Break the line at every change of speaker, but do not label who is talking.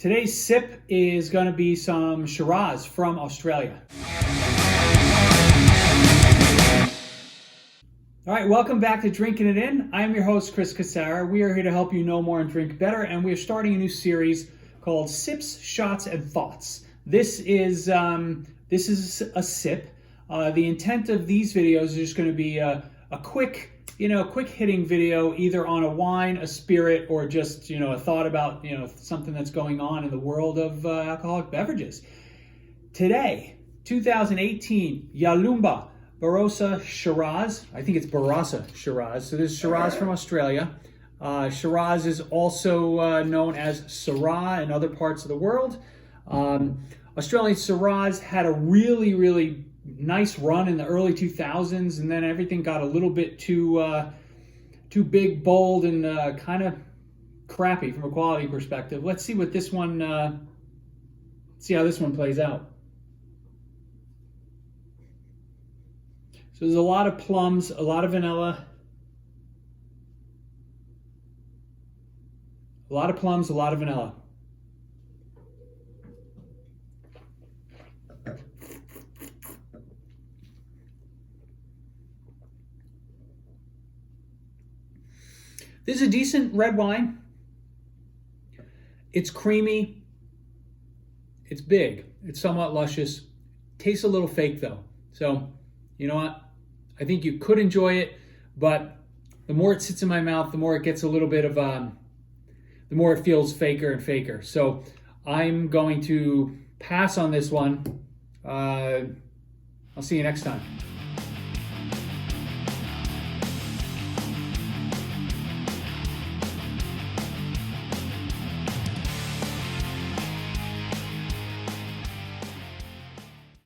Today's sip is going to be some Shiraz from Australia. All right, welcome back to Drinking It In. I am your host, Chris Cassara. We are here to help you know more and drink better, and we are starting a new series called Sips, Shots, and Thoughts. This is a sip. The intent of these videos is just going to be a quick hitting video, either on a wine, a spirit, or just, a thought about, something that's going on in the world of alcoholic beverages. Today, 2018, Yalumba Barossa Shiraz. I think it's Barossa Shiraz. So this is Shiraz from Australia. Shiraz is also known as Syrah in other parts of the world. Australian Shiraz had a really nice run in the early 2000s, and then everything got a little bit too big, bold, and kind of crappy from a quality perspective. Let's see what this one, see how this one plays out. So there's a lot of plums, a lot of vanilla, a lot of plums, a lot of vanilla. This is a decent red wine. It's creamy. It's big. It's somewhat luscious. Tastes a little fake though. So, you know what? I think you could enjoy it, but the more it sits in my mouth, the more it gets a little bit of, the more it feels faker and faker. So I'm going to pass on this one. I'll see you next time.